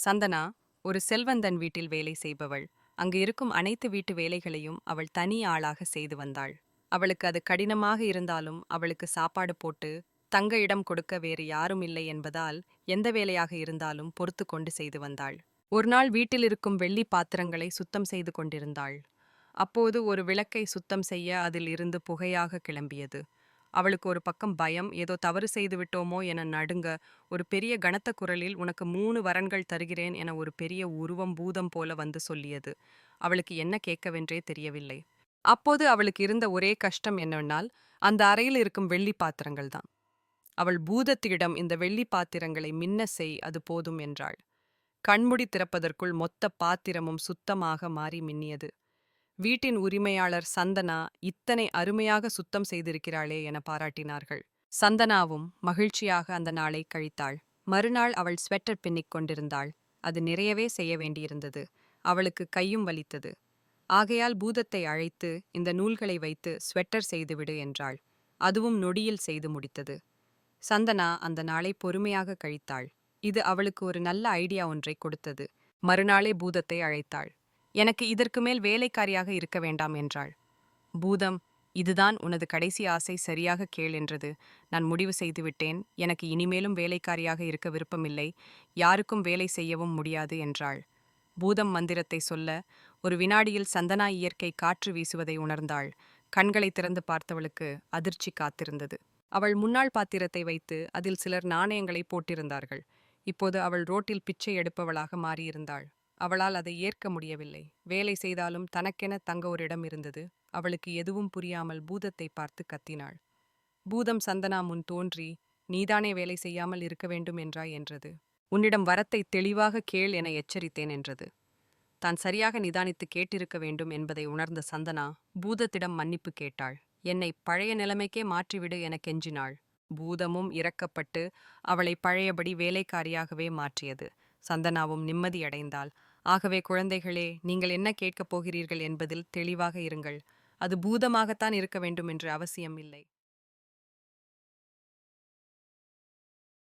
சந்தனா ஒரு செல்வந்தன் வீட்டில் வேலை செய்பவள். அங்கு இருக்கும் அனைத்து வீட்டு வேலைகளையும் அவள் தனி ஆளாக செய்து வந்தாள். அவளுக்கு அது கடினமாக இருந்தாலும் அவளுக்கு சாப்பாடு போட்டு தங்க இடம் கொடுக்க வேறு யாரும் இல்லை என்பதால் எந்த வேலையாக இருந்தாலும் பொறுத்து கொண்டு செய்து வந்தாள். ஒரு நாள் வீட்டில் இருக்கும் வெள்ளி பாத்திரங்களை சுத்தம் செய்து கொண்டிருந்தாள். அப்போது ஒரு விளக்கை சுத்தம் செய்ய அதில் இருந்து புகையாக கிளம்பியது. அவளுக்கு ஒரு பக்கம் பயம், ஏதோ தவறு செய்து விட்டோமோ என நடுங்க, ஒரு பெரிய கனத்த குரலில், உனக்கு 3 வரன்கள் தருகிறேன் என ஒரு பெரிய உருவம் பூதம் போல வந்து சொல்லியது. அவளுக்கு என்ன கேட்கவென்றே தெரியவில்லை. அப்போது அவளுக்கு இருந்த ஒரே கஷ்டம் என்னவென்றால், அந்த அறையில் இருக்கும் வெள்ளி பாத்திரங்கள் தான். அவள் பூதத்திடம் இந்த வெள்ளி பாத்திரங்களை மின்ன செய், அது போதும் என்றாள். கண்முடி திறப்பதற்குள் மொத்த பாத்திரமும் சுத்தமாக மாறி மின்னியது. வீட்டின் உரிமையாளர் சந்தனா இத்தனை அருமையாக சுத்தம் செய்திருக்கிறாளே என பாராட்டினார்கள். சந்தனாவும் மகிழ்ச்சியாக அந்த நாளை கழித்தாள். மறுநாள் அவள் ஸ்வெட்டர் பின்னிக் கொண்டிருந்தாள். அது நிறையவே செய்ய வேண்டியிருந்தது. அவளுக்கு கையும் வலித்தது. ஆகையால் பூதத்தை அழைத்து, இந்த நூல்களை வைத்து ஸ்வெட்டர் செய்துவிடு என்றாள். அதுவும் நொடியில் செய்து முடித்தது. சந்தனா அந்த நாளை பொறுமையாக கழித்தாள். இது அவளுக்கு ஒரு நல்ல ஐடியா ஒன்றை கொடுத்தது. மறுநாளே பூதத்தை அழைத்தாள். எனக்கு இதற்கு மேல் வேலைக்காரியாக இருக்க வேண்டாம் என்றாள். பூதம், இதுதான் உனது கடைசி ஆசை, சரியாக கேள் என்றது. நான் முடிவு செய்துவிட்டேன். எனக்கு இனிமேலும் வேலைக்காரியாக இருக்க விருப்பமில்லை. யாருக்கும் வேலை செய்யவும் முடியாது என்றாள். பூதம் மந்திரத்தை சொல்ல, ஒரு வினாடியில் சந்தனா இயற்கை காற்று வீசுவதை உணர்ந்தாள். கண்களை திறந்து பார்த்தவளுக்கு அதிர்ச்சி காத்திருந்தது. அவள் முன்னாள் பாத்திரத்தை வைத்து அதில் சிலர் நாணயங்களை போட்டிருந்தார்கள். இப்போது அவள் ரோட்டில் பிச்சை எடுப்பவளாக மாறியிருந்தாள். அவளால் அதை ஏற்க முடியவில்லை. வேலை செய்தாலும் தனக்கென தங்க ஒரு இடம் இருந்தது. அவளுக்கு எதுவும் புரியாமல் பூதத்தை பார்த்து கத்தினாள். பூதம் சந்தனா முன் தோன்றி, நீதானே வேலை செய்யாமல் இருக்க வேண்டும் என்றாய் என்றது. உன்னிடம் வரத்தை தெளிவாக கேள் என எச்சரித்தேன் என்றது. தான் சரியாக நிதானித்து கேட்டிருக்க வேண்டும் என்பதை உணர்ந்த சந்தனா பூதத்திடம் மன்னிப்பு கேட்டாள். என்னை பழைய நிலைமைக்கே மாற்றிவிடு என கெஞ்சினாள். பூதமும் இரக்கப்பட்டு அவளை பழையபடி வேலைக்காரியாகவே மாற்றியது. சந்தனாவும் நிம்மதியடைந்தாள். ஆகவே குழந்தைகளே, நீங்கள் என்ன கேட்கப் போகிறீர்கள் என்பதில் தெளிவாக இருங்கள். அது பூதமாகத்தான் இருக்க வேண்டும் என்று அவசியம் இல்லை.